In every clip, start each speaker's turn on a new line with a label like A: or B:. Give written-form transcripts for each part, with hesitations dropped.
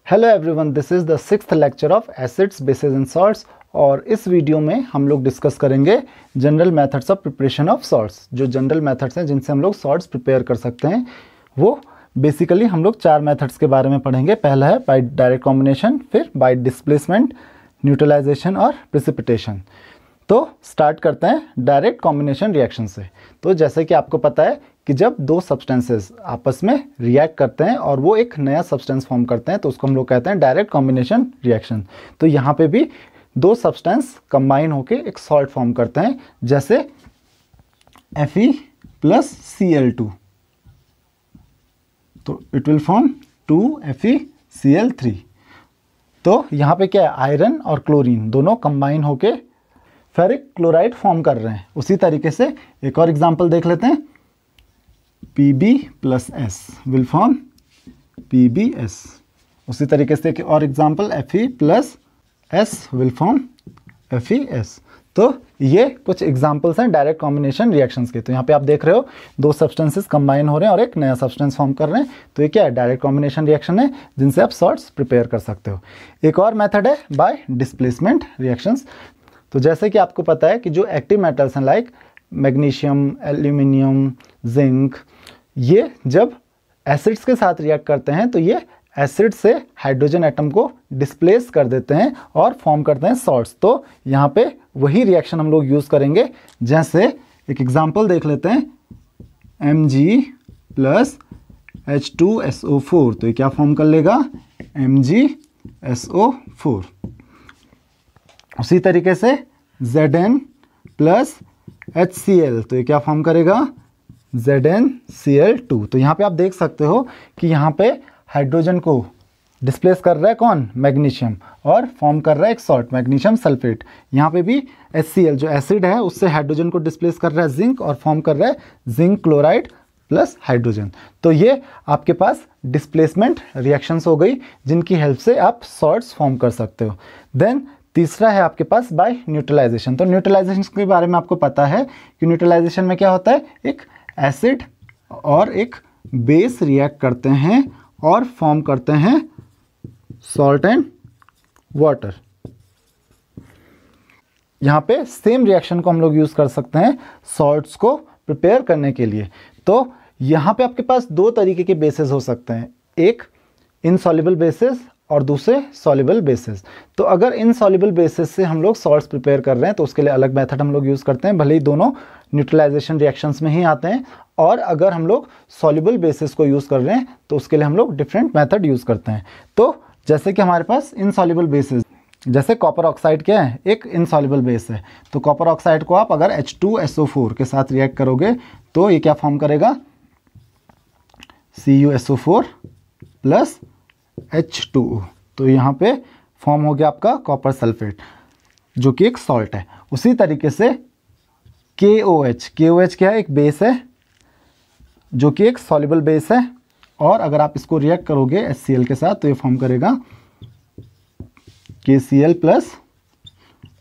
A: Hello everyone, this is the 6th lecture of acids bases and salts. और इस video में हम लोग डिस्कस करेंगे general methods of preparation of salts. जो जनरल मेथड्स हैं जिनसे हम लोग सॉल्ट्स प्रिपेयर कर सकते हैं, वो बेसिकली हम लोग 4 मेथड्स के बारे में पढ़ेंगे। पहला है बाय डायरेक्ट कॉम्बिनेशन, फिर बाय डिस्प्लेसमेंट, न्यूट्रलाइजेशन और प्रेसिपिटेशन। तो स्टार्ट करते हैं डायरेक्ट कॉम्बिनेशन रिएक्शन से। तो जैसे कि आपको पता है कि जब दो सब्सटेंसेस आपस में रिएक्ट करते हैं और वो एक नया सब्सटेंस फॉर्म करते हैं तो उसको हम लोग कहते हैं डायरेक्ट कॉम्बिनेशन रिएक्शन। तो यहाँ पे भी दो सब्सटेंस कंबाइन होके एक सॉल्ट फॉर्म करते हैं, जैसे Fe प्लस Cl2, तो इट विल फॉर्म 2FeCl3। तो यहाँ पे क्या है, आयरन और क्लोरीन दोनों कंबाइन होके फेरिक क्लोराइड फॉर्म कर रहे हैं। उसी तरीके से एक और एग्जांपल देख लेते हैं, Pb plus S will form PbS। उसी तरीके से एक और example, Fe plus S will form FeS। तो ये कुछ एग्जांपल्स हैं डायरेक्ट कॉम्बिनेशन रिएक्शंस के। तो यहाँ पे आप देख रहे हो दो सब्सटेंसेस कंबाइन हो रहे हैं और एक नया सब्सटेंस फॉर्म कर रहे हैं। तो ये क्या है, डायरेक्ट कॉम्बिनेशन रिएक्शन है जिनसे आप सॉल्ट्स प्रिपेयर कर सकते हो। एक और मेथड है बाय डिस्प्लेसमेंट रिएक्शंस। तो जैसे कि आपको पता है कि जो एक्टिव मेटल्स हैं लाइक मैग्नीशियम, एल्यूमिनियम, जिंक, ये जब एसिड्स के साथ रिएक्ट करते हैं तो ये एसिड से हाइड्रोजन एटम को डिस्प्लेस कर देते हैं और फॉर्म करते हैं सॉल्ट्स। तो यहाँ पे वही रिएक्शन हम लोग यूज़ करेंगे। जैसे एक एग्जांपल देख लेते हैं, Mg प्लस H2SO4, तो ये क्या फॉर्म कर लेगा, MgSO4। उसी तरीके से Zn प्लस HCl, तो ये क्या फॉर्म करेगा, ZnCl2। तो यहाँ पे आप देख सकते हो कि यहाँ पे हाइड्रोजन को डिस्प्लेस कर रहा है कौन, मैग्नीशियम, और फॉर्म कर रहा है एक सॉल्ट, मैग्नीशियम सल्फेट। यहाँ पे भी HCl जो एसिड है उससे हाइड्रोजन को डिस्प्लेस कर रहा है जिंक और फॉर्म कर रहा है जिंक क्लोराइड प्लस हाइड्रोजन। तो ये आपके पास डिस्प्लेसमेंट रिएक्शंस हो गई जिनकी हेल्प से आप सॉल्ट्स फॉर्म कर सकते हो। देन तीसरा है आपके पास बाय न्यूट्रलाइजेशन। तो न्यूट्रलाइजेशन के बारे में आपको पता है कि न्यूट्रलाइजेशन में क्या होता है, एक एसिड और एक बेस रिएक्ट करते हैं और फॉर्म करते हैं सॉल्ट एंड वाटर। यहाँ पे सेम रिएक्शन को हम लोग यूज कर सकते हैं सॉल्ट्स को प्रिपेयर करने के लिए। तो यहाँ पे आपके पास दो तरीके के बेसेस हो सकते हैं, एक इनसॉल्युबल बेसिस और दूसरे सॉल्युबल बेसिस। तो अगर इनसॉल्युबल बेसिस से हम लोग सॉल्ट्स प्रिपेयर कर रहे हैं तो उसके लिए अलग मेथड हम लोग यूज़ करते हैं, भले ही दोनों न्यूट्रलाइजेशन रिएक्शंस में ही आते हैं। और अगर हम लोग सॉल्युबल बेसिस को यूज़ कर रहे हैं तो उसके लिए हम लोग डिफरेंट मेथड यूज़ करते हैं। तो जैसे कि हमारे पास इनसॉल्युबल बेसिस, जैसे कॉपर ऑक्साइड क्या है, एक इनसॉल्युबल बेस है। तो कॉपर ऑक्साइड को आप अगर H2SO4 के साथ रिएक्ट करोगे तो ये क्या फॉर्म करेगा, CuSO4 प्लस H2O। तो यहाँ पे फॉर्म हो गया आपका कॉपर सल्फेट जो कि एक सॉल्ट है। उसी तरीके से KOH क्या है, एक बेस है जो कि एक सॉल्युबल बेस है, और अगर आप इसको रिएक्ट करोगे HCl के साथ तो ये फॉर्म करेगा KCl प्लस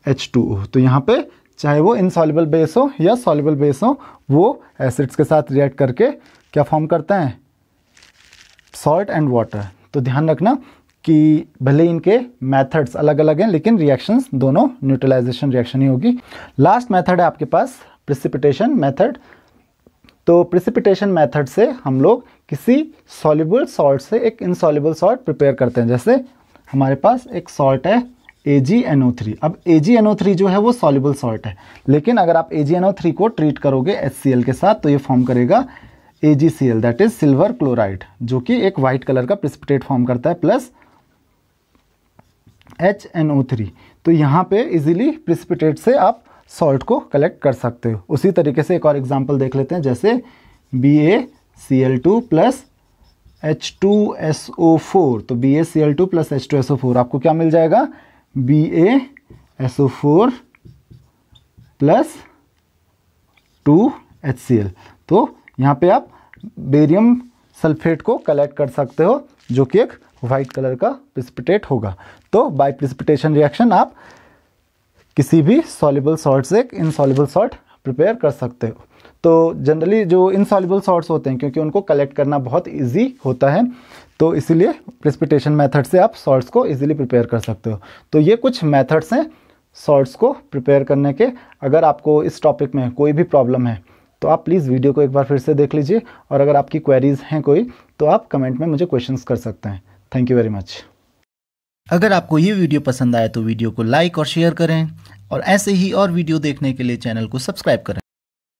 A: H2O। तो यहाँ पे चाहे वो इनसॉल्युबल बेस हो या सॉल्युबल बेस हो, वो एसिड्स के साथ रिएक्ट करके क्या फॉर्म करते हैं, सॉल्ट एंड वाटर। तो ध्यान रखना कि भले इनके मेथड्स अलग अलग हैं लेकिन रिएक्शंस दोनों न्यूट्रलाइजेशन रिएक्शन ही होगी। लास्ट मेथड है आपके पास प्रेसिपिटेशन मेथड। तो प्रेसिपिटेशन मेथड से हम लोग किसी सॉल्युबल सॉल्ट से एक इनसॉल्युबल सॉल्ट प्रिपेयर करते हैं। जैसे हमारे पास एक सॉल्ट है AgNO3। अब AgNO3 जो है वो सॉल्युबल सॉल्ट है, लेकिन अगर आप AgNO3 को ट्रीट करोगे HCl के साथ तो ये फॉर्म करेगा AgCl, that is silver chloride, जो कि एक वाइट कलर का प्रेसिपिटेट फॉर्म करता है, प्लस HNO3। तो यहाँ पे इजीली प्रेसिपिटेट से आप सॉल्ट को कलेक्ट कर सकते हो। उसी तरीके से एक और एग्जांपल देख लेते हैं, जैसे BaCl2 प्लस H2SO4। तो BaCl2 प्लस H2SO4 आपको क्या मिल जाएगा, BaSO4 प्लस 2HCl। तो यहाँ पे आप बेरियम सल्फेट को कलेक्ट कर सकते हो जो कि एक वाइट कलर का प्रेसिपिटेट होगा। तो बाय प्रेसिपिटेशन रिएक्शन आप किसी भी सॉल्युबल सॉल्ट से एक इनसॉल्युबल सॉल्ट प्रिपेयर कर सकते हो। तो जनरली जो इनसॉल्युबल सॉल्ट्स होते हैं, क्योंकि उनको कलेक्ट करना बहुत इजी होता है, तो इसीलिए प्रेसिपिटेशन मेथड से आप सॉल्ट्स को इजीली प्रिपेयर कर सकते हो। तो ये कुछ मेथड्स हैं सॉल्ट्स को प्रिपेयर करने के। अगर आपको इस टॉपिक में कोई भी प्रॉब्लम है तो आप प्लीज़ वीडियो को एक बार फिर से देख लीजिए, और अगर आपकी क्वेरीज़ हैं कोई तो आप कमेंट में मुझे क्वेश्चंस कर सकते हैं। Thank you very much.
B: अगर आपको ये वीडियो पसंद आया तो वीडियो को लाइक और शेयर करें, और ऐसे ही और वीडियो देखने के लिए चैनल को सब्सक्राइब करें।